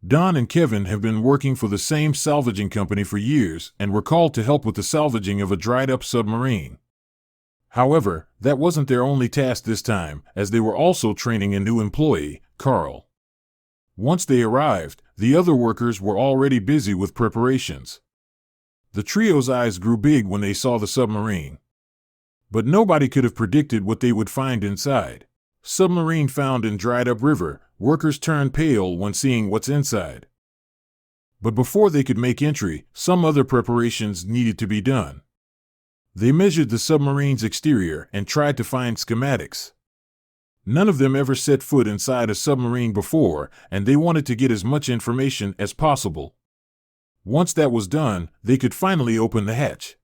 Don and Kevin have been working for the same salvaging company for years and were called to help with the salvaging of a dried-up submarine. However, that wasn't their only task this time, as they were also training a new employee, Carl. Once they arrived, the other workers were already busy with preparations. The trio's eyes grew big when they saw the submarine. But nobody could have predicted what they would find inside. Submarine found in dried-up river, workers turned pale when seeing what's inside. But before they could make entry, some other preparations needed to be done. They measured the submarine's exterior and tried to find schematics. None of them ever set foot inside a submarine before, and they wanted to get as much information as possible. Once that was done, they could finally open the hatch.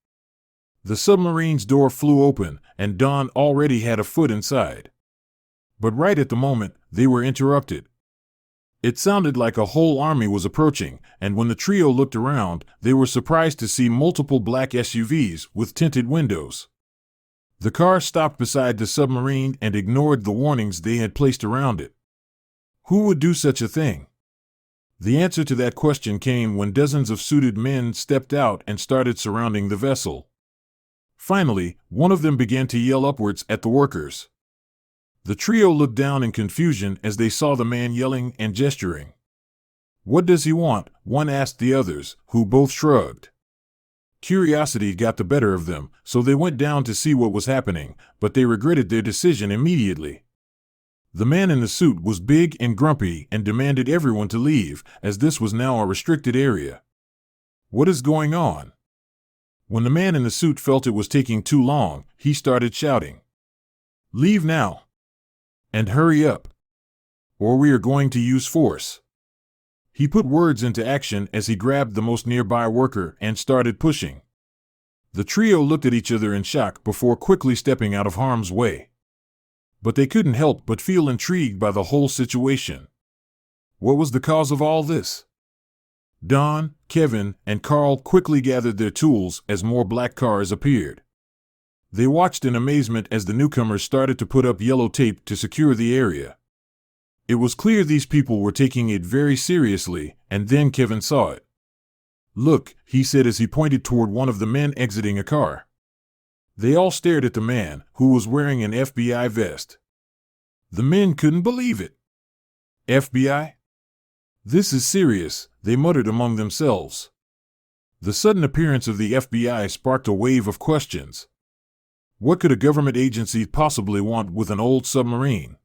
The submarine's door flew open, and Don already had a foot inside. But right at the moment, they were interrupted. It sounded like a whole army was approaching, and when the trio looked around, they were surprised to see multiple black SUVs with tinted windows. The car stopped beside the submarine and ignored the warnings they had placed around it. Who would do such a thing? The answer to that question came when dozens of suited men stepped out and started surrounding the vessel. Finally, one of them began to yell upwards at the workers. The trio looked down in confusion as they saw the man yelling and gesturing. "What does he want?" one asked the others, who both shrugged. Curiosity got the better of them, so they went down to see what was happening, but they regretted their decision immediately. The man in the suit was big and grumpy and demanded everyone to leave, as this was now a restricted area. "What is going on?" When the man in the suit felt it was taking too long, he started shouting, "Leave now! And hurry up! Or we are going to use force." He put words into action as he grabbed the most nearby worker and started pushing. The trio looked at each other in shock before quickly stepping out of harm's way. But they couldn't help but feel intrigued by the whole situation. What was the cause of all this? Don, Kevin, and Carl quickly gathered their tools as more black cars appeared. They watched in amazement as the newcomers started to put up yellow tape to secure the area. It was clear these people were taking it very seriously, and then Kevin saw it. "Look," he said as he pointed toward one of the men exiting a car. They all stared at the man, who was wearing an FBI vest. The men couldn't believe it. "FBI? This is serious," they muttered among themselves. The sudden appearance of the FBI sparked a wave of questions. What could a government agency possibly want with an old submarine?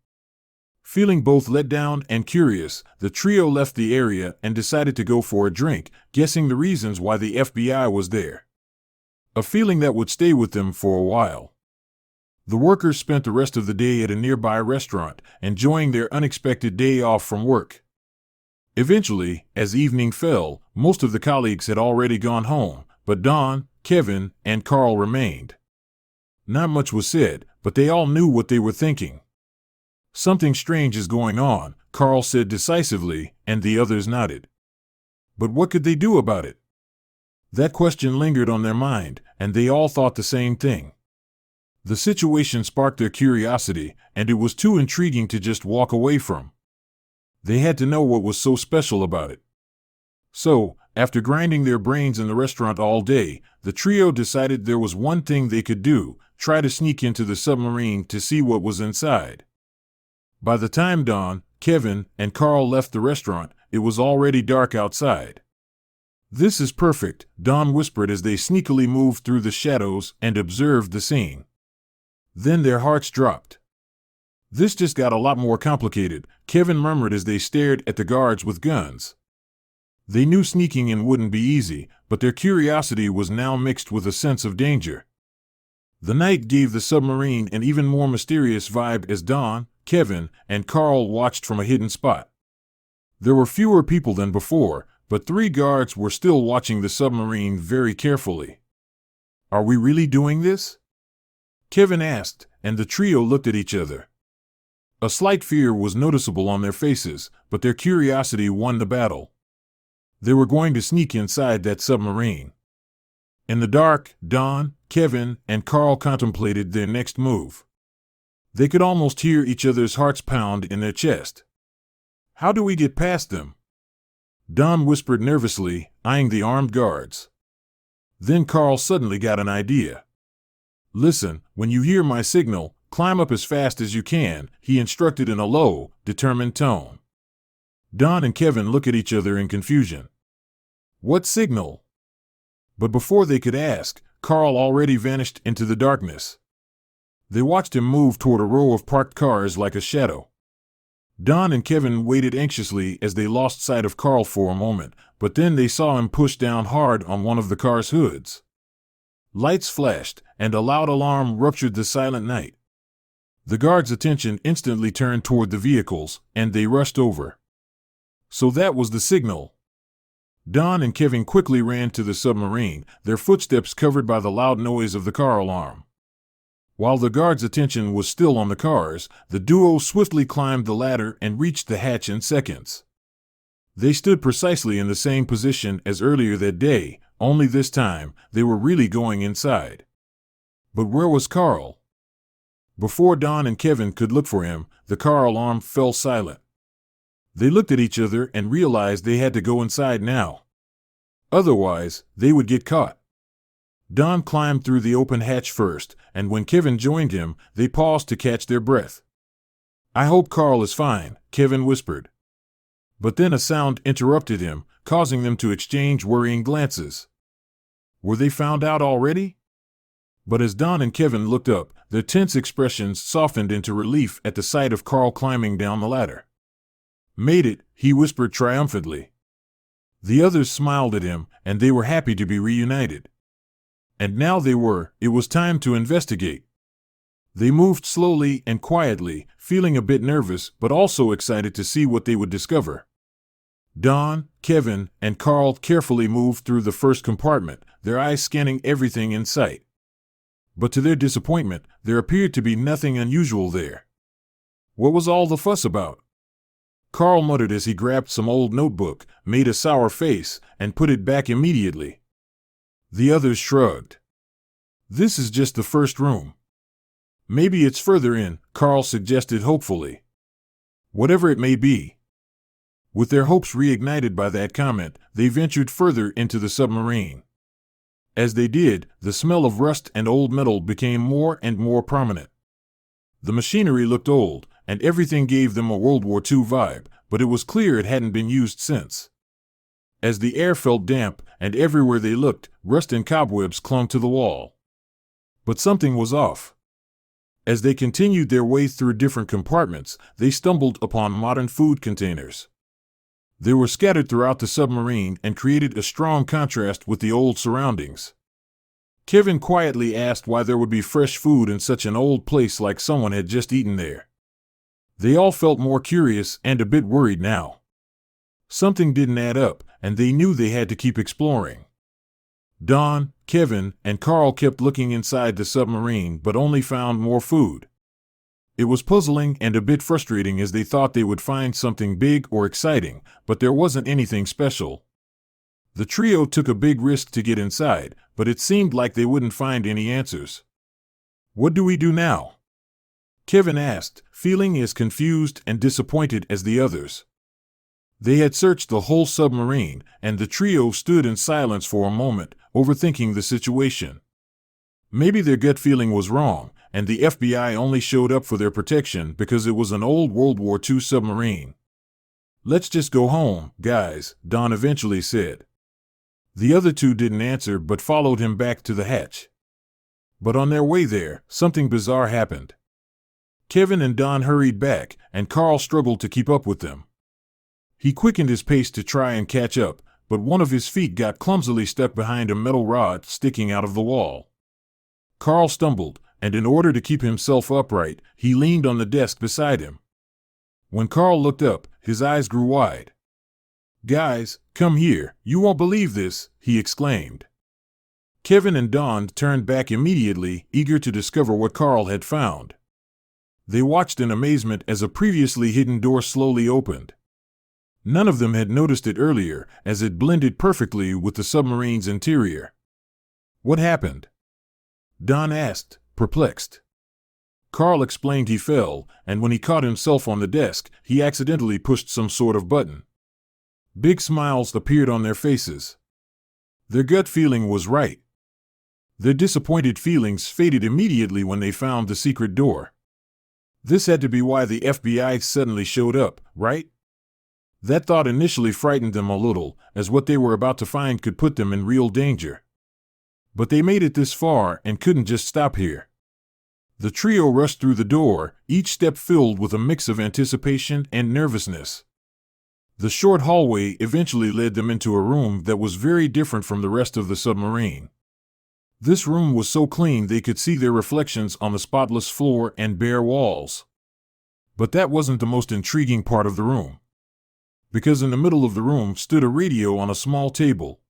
Feeling both let down and curious, the trio left the area and decided to go for a drink, guessing the reasons why the FBI was there. A feeling that would stay with them for a while. The workers spent the rest of the day at a nearby restaurant, enjoying their unexpected day off from work. Eventually, as evening fell, most of the colleagues had already gone home, but Don, Kevin, and Carl remained. Not much was said, but they all knew what they were thinking. "Something strange is going on," Carl said decisively, and the others nodded. But what could they do about it? That question lingered on their mind, and they all thought the same thing. The situation sparked their curiosity, and it was too intriguing to just walk away from. They had to know what was so special about it. So, after grinding their brains in the restaurant all day, the trio decided there was one thing they could do: try to sneak into the submarine to see what was inside. By the time Don, Kevin, and Carl left the restaurant, it was already dark outside. "This is perfect," Don whispered as they sneakily moved through the shadows and observed the scene. Then their hearts dropped. "This just got a lot more complicated," Kevin murmured as they stared at the guards with guns. They knew sneaking in wouldn't be easy, but their curiosity was now mixed with a sense of danger. The night gave the submarine an even more mysterious vibe as Don, Kevin, and Carl watched from a hidden spot. There were fewer people than before, but 3 guards were still watching the submarine very carefully. "Are we really doing this?" Kevin asked, and the trio looked at each other. A slight fear was noticeable on their faces, but their curiosity won the battle. They were going to sneak inside that submarine. In the dark, Don, Kevin, and Carl contemplated their next move. They could almost hear each other's hearts pound in their chest. "How do we get past them?" Don whispered nervously, eyeing the armed guards. Then Carl suddenly got an idea. Listen, when you hear my signal, climb up as fast as you can, he instructed in a low, determined tone. Don and Kevin look at each other in confusion. What signal? But before they could ask, Carl already vanished into the darkness. They watched him move toward a row of parked cars like a shadow. Don and Kevin waited anxiously as they lost sight of Carl for a moment, but then they saw him push down hard on one of the car's hoods. Lights flashed, and a loud alarm ruptured the silent night. The guards' attention instantly turned toward the vehicles, and they rushed over. So that was the signal. Don and Kevin quickly ran to the submarine, their footsteps covered by the loud noise of the car alarm. While the guards' attention was still on the cars, the duo swiftly climbed the ladder and reached the hatch in seconds. They stood precisely in the same position as earlier that day, only this time, they were really going inside. But where was Carl? Before Don and Kevin could look for him, the car alarm fell silent. They looked at each other and realized they had to go inside now. Otherwise, they would get caught. Don climbed through the open hatch first, and when Kevin joined him, they paused to catch their breath. I hope Carl is fine, Kevin whispered. But then a sound interrupted him, causing them to exchange worrying glances. Were they found out already? But as Don and Kevin looked up, their tense expressions softened into relief at the sight of Carl climbing down the ladder. Made it, he whispered triumphantly. The others smiled at him, and they were happy to be reunited. And now it was time to investigate. They moved slowly and quietly, feeling a bit nervous but also excited to see what they would discover. Don, Kevin, and Carl carefully moved through the first compartment, their eyes scanning everything in sight. But to their disappointment, there appeared to be nothing unusual there. What was all the fuss about? Carl muttered as he grabbed some old notebook, made a sour face, and put it back immediately. The others shrugged. This is just the first room. Maybe it's further in, Carl suggested hopefully. Whatever it may be. With their hopes reignited by that comment, they ventured further into the submarine. As they did, the smell of rust and old metal became more and more prominent. The machinery looked old, and everything gave them a World War II vibe, but it was clear it hadn't been used since. As the air felt damp, and everywhere they looked, rust and cobwebs clung to the wall. But something was off. As they continued their way through different compartments, they stumbled upon modern food containers. They were scattered throughout the submarine and created a strong contrast with the old surroundings. Kevin quietly asked why there would be fresh food in such an old place like someone had just eaten there. They all felt more curious and a bit worried now. Something didn't add up, and they knew they had to keep exploring. Don, Kevin, and Carl kept looking inside the submarine but only found more food. It was puzzling and a bit frustrating as they thought they would find something big or exciting, but there wasn't anything special. The trio took a big risk to get inside, but it seemed like they wouldn't find any answers. What do we do now? Kevin asked, feeling as confused and disappointed as the others. They had searched the whole submarine, and the trio stood in silence for a moment, overthinking the situation. Maybe their gut feeling was wrong, and the FBI only showed up for their protection because it was an old World War II submarine. Let's just go home, guys, Don eventually said. The other two didn't answer but followed him back to the hatch. But on their way there, something bizarre happened. Kevin and Don hurried back, and Carl struggled to keep up with them. He quickened his pace to try and catch up, but one of his feet got clumsily stuck behind a metal rod sticking out of the wall. Carl stumbled, and in order to keep himself upright, he leaned on the desk beside him. When Carl looked up, his eyes grew wide. "Guys, come here, you won't believe this," he exclaimed. Kevin and Don turned back immediately, eager to discover what Carl had found. They watched in amazement as a previously hidden door slowly opened. None of them had noticed it earlier, as it blended perfectly with the submarine's interior. "What happened?" Don asked, perplexed. Carl explained he fell, and when he caught himself on the desk, he accidentally pushed some sort of button. Big smiles appeared on their faces. Their gut feeling was right. Their disappointed feelings faded immediately when they found the secret door. This had to be why the FBI suddenly showed up, right? That thought initially frightened them a little, as what they were about to find could put them in real danger. But they made it this far and couldn't just stop here. The trio rushed through the door, each step filled with a mix of anticipation and nervousness. The short hallway eventually led them into a room that was very different from the rest of the submarine. This room was so clean they could see their reflections on the spotless floor and bare walls. But that wasn't the most intriguing part of the room. Because in the middle of the room stood a radio on a small table.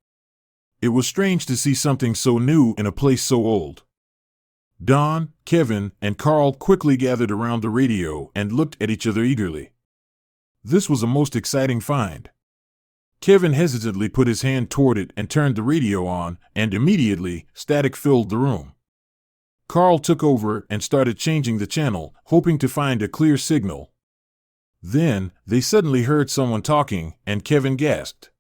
It was strange to see something so new in a place so old. Don, Kevin, and Carl quickly gathered around the radio and looked at each other eagerly. This was a most exciting find. Kevin hesitantly put his hand toward it and turned the radio on, and immediately, static filled the room. Carl took over and started changing the channel, hoping to find a clear signal. Then, they suddenly heard someone talking, and Kevin gasped.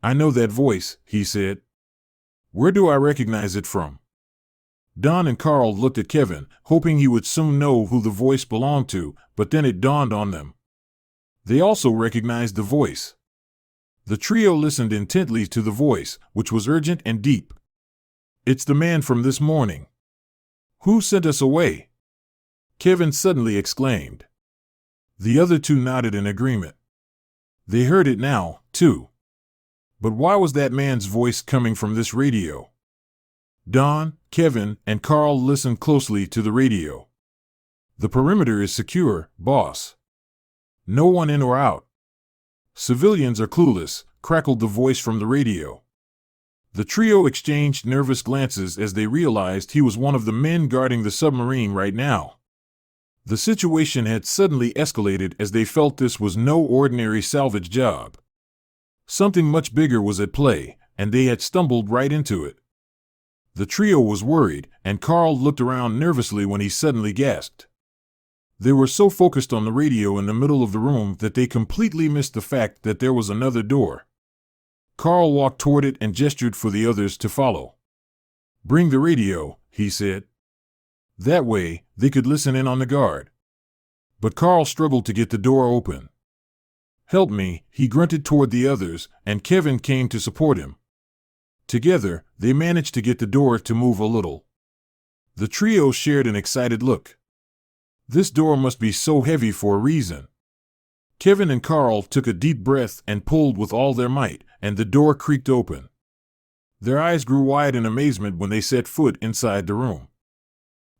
"I know that voice," he said. "Where do I recognize it from?" Don and Carl looked at Kevin, hoping he would soon know who the voice belonged to, but then it dawned on them. They also recognized the voice. The trio listened intently to the voice, which was urgent and deep. "It's the man from this morning. Who sent us away?" Kevin suddenly exclaimed. The other two nodded in agreement. They heard it now, too. But why was that man's voice coming from this radio? Don, Kevin, and Carl listened closely to the radio. "The perimeter is secure, boss. No one in or out. Civilians are clueless," crackled the voice from the radio. The trio exchanged nervous glances as they realized he was one of the men guarding the submarine right now. The situation had suddenly escalated as they felt this was no ordinary salvage job. Something much bigger was at play, and they had stumbled right into it. The trio was worried, and Carl looked around nervously when he suddenly gasped. They were so focused on the radio in the middle of the room that they completely missed the fact that there was another door. Carl walked toward it and gestured for the others to follow. "Bring the radio," he said. That way, they could listen in on the guard. But Carl struggled to get the door open. "Help me," he grunted toward the others, and Kevin came to support him. Together, they managed to get the door to move a little. The trio shared an excited look. This door must be so heavy for a reason. Kevin and Carl took a deep breath and pulled with all their might, and the door creaked open. Their eyes grew wide in amazement when they set foot inside the room.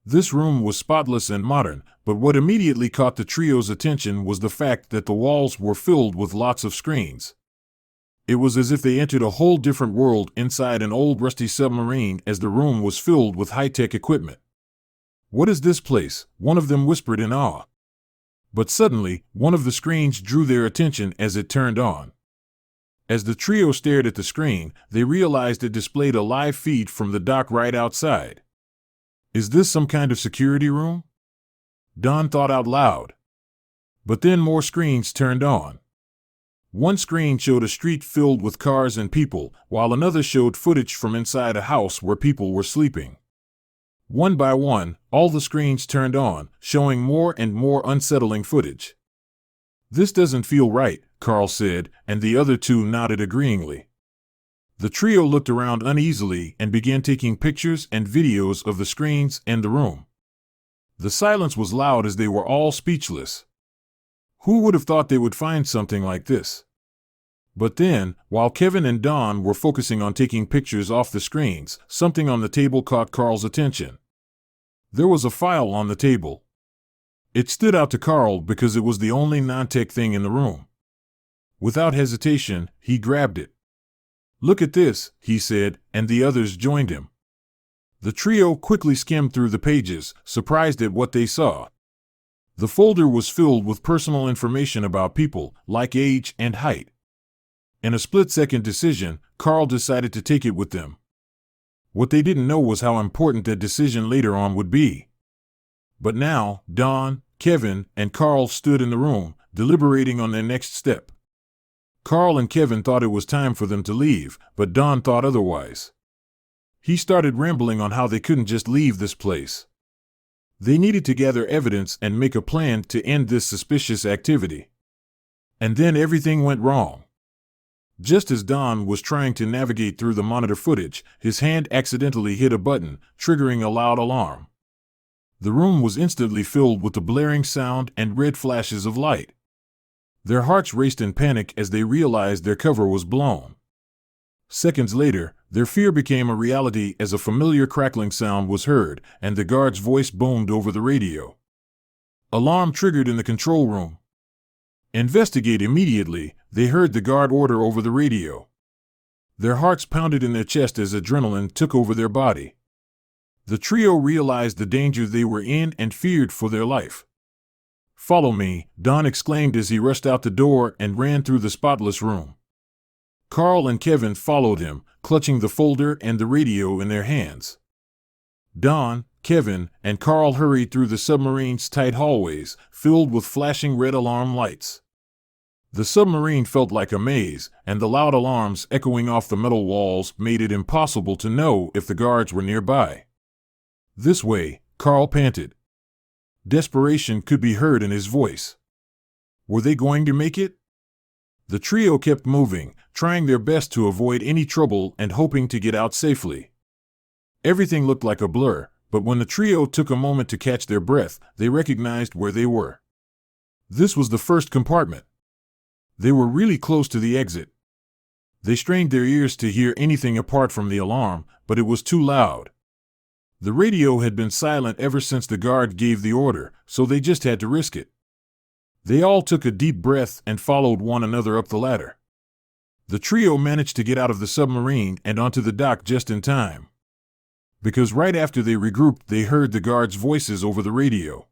This room was spotless and modern, but what immediately caught the trio's attention was the fact that the walls were filled with lots of screens. It was as if they entered a whole different world inside an old rusty submarine, as the room was filled with high-tech equipment. "What is this place?" one of them whispered in awe. But suddenly, one of the screens drew their attention as it turned on. As the trio stared at the screen, they realized it displayed a live feed from the dock right outside. "Is this some kind of security room?" Don thought out loud. But then more screens turned on. One screen showed a street filled with cars and people, while another showed footage from inside a house where people were sleeping. One by one, all the screens turned on, showing more and more unsettling footage. "This doesn't feel right," Carl said, and the other two nodded agreeingly. The trio looked around uneasily and began taking pictures and videos of the screens and the room. The silence was loud as they were all speechless. Who would have thought they would find something like this? But then, while Kevin and Don were focusing on taking pictures off the screens, something on the table caught Carl's attention. There was a file on the table. It stood out to Carl because it was the only non-tech thing in the room. Without hesitation, he grabbed it. "Look at this," he said, and the others joined him. The trio quickly skimmed through the pages, surprised at what they saw. The folder was filled with personal information about people, like age and height. In a split-second decision, Carl decided to take it with them. What they didn't know was how important that decision later on would be. But now, Don, Kevin, and Carl stood in the room, deliberating on their next step. Carl and Kevin thought it was time for them to leave, but Don thought otherwise. He started rambling on how they couldn't just leave this place. They needed to gather evidence and make a plan to end this suspicious activity. And then everything went wrong. Just as Don was trying to navigate through the monitor footage, his hand accidentally hit a button, triggering a loud alarm. The room was instantly filled with the blaring sound and red flashes of light. Their hearts raced in panic as they realized their cover was blown. Seconds later, their fear became a reality as a familiar crackling sound was heard, and the guard's voice boomed over the radio. Alarm triggered in the control room. Investigate immediately, they heard the guard order over the radio. Their hearts pounded in their chest as adrenaline took over their body. The trio realized the danger they were in and feared for their life. "Follow me," Don exclaimed as he rushed out the door and ran through the spotless room. Carl and Kevin followed him, clutching the folder and the radio in their hands. Don, Kevin, and Carl hurried through the submarine's tight hallways, filled with flashing red alarm lights. The submarine felt like a maze, and the loud alarms echoing off the metal walls made it impossible to know if the guards were nearby. "This way," Carl panted. Desperation could be heard in his voice. Were they going to make it? The trio kept moving, trying their best to avoid any trouble and hoping to get out safely. Everything looked like a blur, but when the trio took a moment to catch their breath, they recognized where they were. This was the first compartment. They were really close to the exit. They strained their ears to hear anything apart from the alarm, but it was too loud. The radio had been silent ever since the guard gave the order, so they just had to risk it. They all took a deep breath and followed one another up the ladder. The trio managed to get out of the submarine and onto the dock just in time. Because right after they regrouped, they heard the guards' voices over the radio.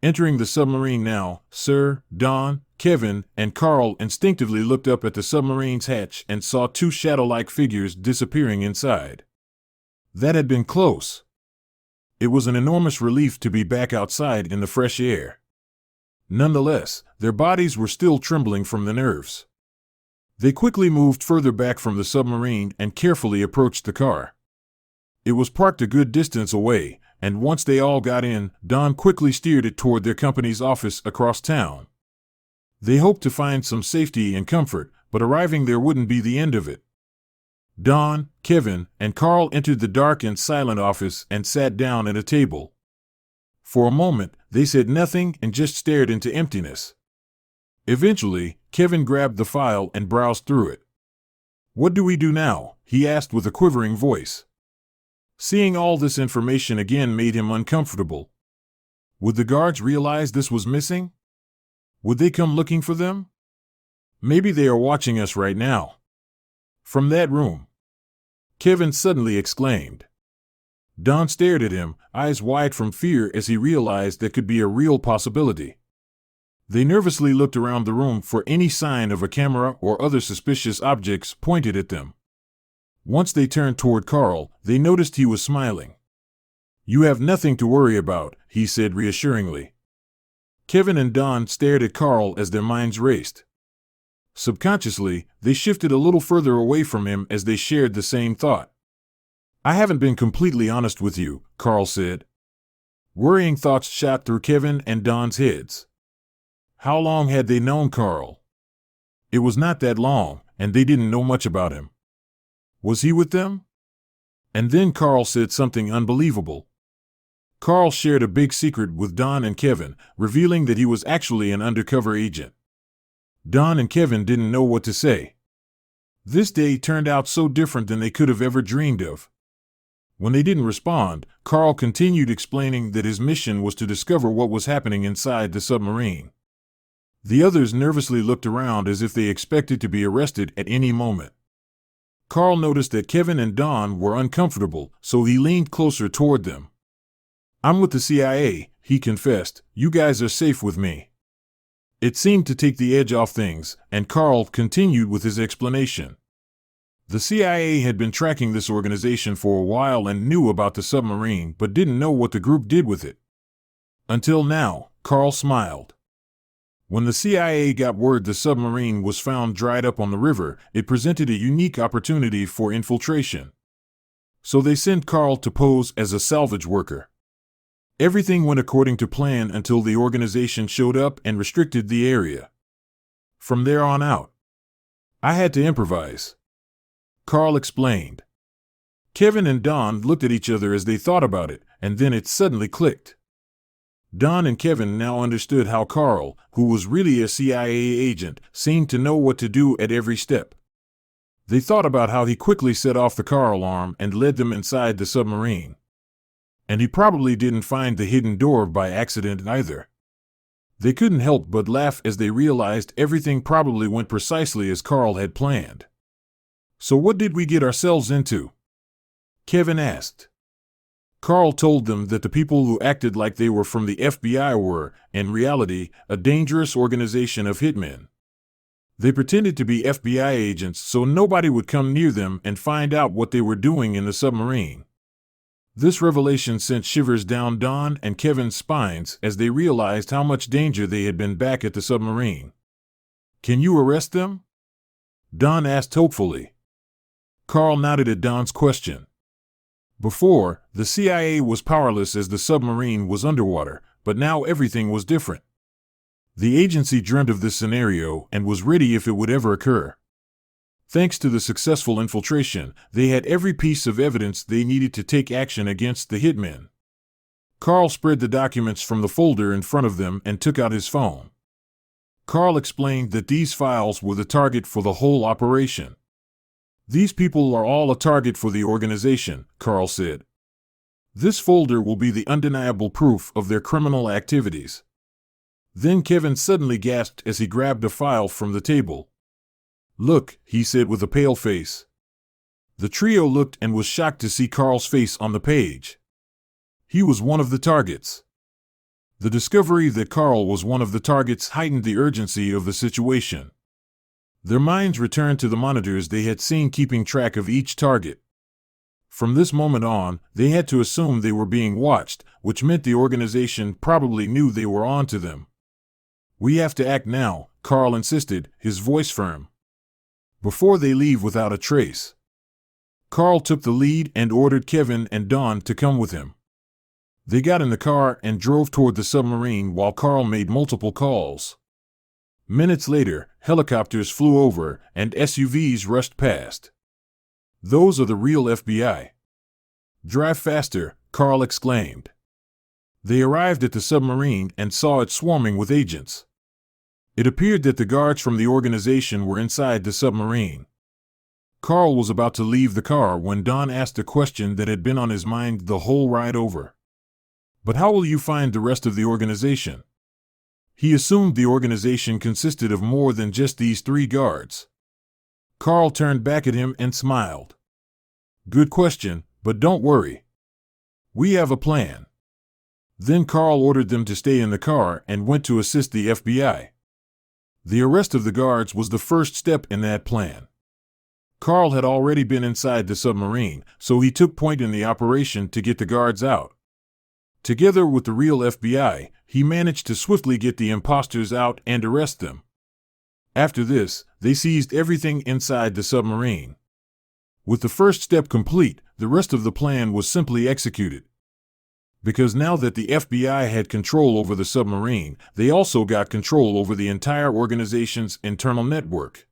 Entering the submarine now, Sir, Don, Kevin, and Carl instinctively looked up at the submarine's hatch and saw two shadow-like figures disappearing inside. That had been close. It was an enormous relief to be back outside in the fresh air. Nonetheless, their bodies were still trembling from the nerves. They quickly moved further back from the submarine and carefully approached the car. It was parked a good distance away, and once they all got in, Don quickly steered it toward their company's office across town. They hoped to find some safety and comfort, but arriving there wouldn't be the end of it. Don, Kevin, and Carl entered the dark and silent office and sat down at a table. For a moment, they said nothing and just stared into emptiness. Eventually, Kevin grabbed the file and browsed through it. "What do we do now?" he asked with a quivering voice. Seeing all this information again made him uncomfortable. Would the guards realize this was missing? Would they come looking for them? Maybe they are watching us right now. From that room, Kevin suddenly exclaimed. Don stared at him, eyes wide from fear as he realized that could be a real possibility. They nervously looked around the room for any sign of a camera or other suspicious objects pointed at them. Once they turned toward Carl, they noticed he was smiling. "You have nothing to worry about," he said reassuringly. Kevin and Don stared at Carl as their minds raced. Subconsciously, they shifted a little further away from him as they shared the same thought. "I haven't been completely honest with you," Carl said. Worrying thoughts shot through Kevin and Don's heads. How long had they known Carl? It was not that long, and they didn't know much about him. Was he with them? And then Carl said something unbelievable. Carl shared a big secret with Don and Kevin, revealing that he was actually an undercover agent. Don and Kevin didn't know what to say. This day turned out so different than they could have ever dreamed of. When they didn't respond, Carl continued explaining that his mission was to discover what was happening inside the submarine. The others nervously looked around as if they expected to be arrested at any moment. Carl noticed that Kevin and Don were uncomfortable, so he leaned closer toward them. "I'm with the CIA," he confessed. "You guys are safe with me." It seemed to take the edge off things, and Carl continued with his explanation. The CIA had been tracking this organization for a while and knew about the submarine but didn't know what the group did with it. Until now, Carl smiled. When the CIA got word the submarine was found dried up on the river, it presented a unique opportunity for infiltration. So they sent Carl to pose as a salvage worker. Everything went according to plan until the organization showed up and restricted the area. From there on out, I had to improvise. Carl explained. Kevin and Don looked at each other as they thought about it, and then it suddenly clicked. Don and Kevin now understood how Carl, who was really a CIA agent, seemed to know what to do at every step. They thought about how he quickly set off the car alarm and led them inside the submarine. And he probably didn't find the hidden door by accident either. They couldn't help but laugh as they realized everything probably went precisely as Carl had planned. So what did we get ourselves into? Kevin asked. Carl told them that the people who acted like they were from the FBI were, in reality, a dangerous organization of hitmen. They pretended to be FBI agents so nobody would come near them and find out what they were doing in the submarine. This revelation sent shivers down Don and Kevin's spines as they realized how much danger they had been back at the submarine. Can you arrest them? Don asked hopefully. Carl nodded at Don's question. Before, the CIA was powerless as the submarine was underwater, but now everything was different. The agency dreamt of this scenario and was ready if it would ever occur. Thanks to the successful infiltration, they had every piece of evidence they needed to take action against the hitmen. Carl spread the documents from the folder in front of them and took out his phone. Carl explained that these files were the target for the whole operation. These people are all a target for the organization, Carl said. This folder will be the undeniable proof of their criminal activities. Then Kevin suddenly gasped as he grabbed a file from the table. Look, he said with a pale face. The trio looked and was shocked to see Carl's face on the page. He was one of the targets. The discovery that Carl was one of the targets heightened the urgency of the situation. Their minds returned to the monitors they had seen keeping track of each target. From this moment on, they had to assume they were being watched, which meant the organization probably knew they were on to them. We have to act now, Carl insisted, his voice firm. Before they leave without a trace. Carl took the lead and ordered Kevin and Don to come with him. They got in the car and drove toward the submarine while Carl made multiple calls. Minutes later, helicopters flew over and SUVs rushed past. Those are the real FBI. Drive faster, Carl exclaimed. They arrived at the submarine and saw it swarming with agents. It appeared that the guards from the organization were inside the submarine. Carl was about to leave the car when Don asked a question that had been on his mind the whole ride over. But how will you find the rest of the organization? He assumed the organization consisted of more than just these 3 guards. Carl turned back at him and smiled. Good question, but don't worry. We have a plan. Then Carl ordered them to stay in the car and went to assist the FBI. The arrest of the guards was the first step in that plan. Carl had already been inside the submarine, so he took point in the operation to get the guards out. Together with the real FBI, he managed to swiftly get the imposters out and arrest them. After this, they seized everything inside the submarine. With the first step complete, the rest of the plan was simply executed. Because now that the FBI had control over the submarine, they also got control over the entire organization's internal network.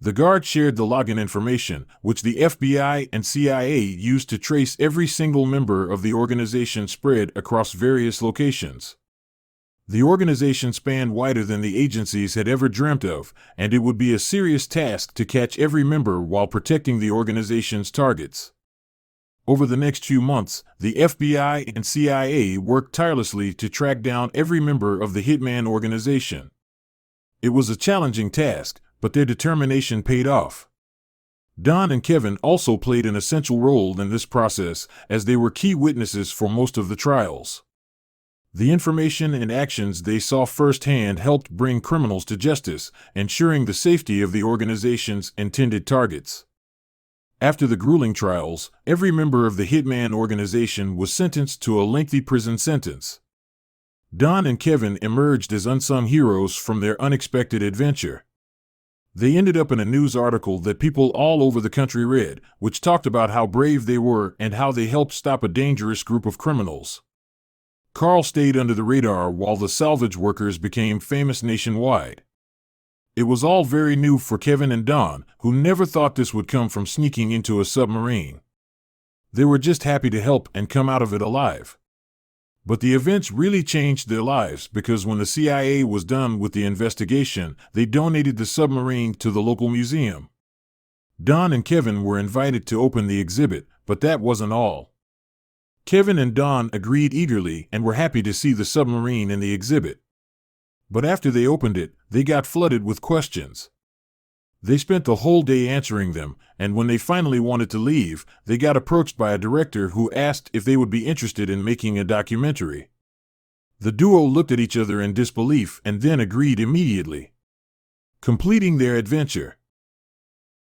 The guards shared the login information, which the FBI and CIA used to trace every single member of the organization spread across various locations. The organization spanned wider than the agencies had ever dreamt of, and it would be a serious task to catch every member while protecting the organization's targets. Over the next few months, the FBI and CIA worked tirelessly to track down every member of the Hitman organization. It was a challenging task, but their determination paid off. Don and Kevin also played an essential role in this process, as they were key witnesses for most of the trials. The information and actions they saw firsthand helped bring criminals to justice, ensuring the safety of the organization's intended targets. After the grueling trials, every member of the Hitman organization was sentenced to a lengthy prison sentence. Don and Kevin emerged as unsung heroes from their unexpected adventure. They ended up in a news article that people all over the country read, which talked about how brave they were and how they helped stop a dangerous group of criminals. Carl stayed under the radar while the salvage workers became famous nationwide. It was all very new for Kevin and Don, who never thought this would come from sneaking into a submarine. They were just happy to help and come out of it alive. But the events really changed their lives because when the CIA was done with the investigation, they donated the submarine to the local museum. Don and Kevin were invited to open the exhibit, but that wasn't all. Kevin and Don agreed eagerly and were happy to see the submarine in the exhibit. But after they opened it, they got flooded with questions. They spent the whole day answering them, and when they finally wanted to leave, they got approached by a director who asked if they would be interested in making a documentary. The duo looked at each other in disbelief and then agreed immediately. Completing their adventure.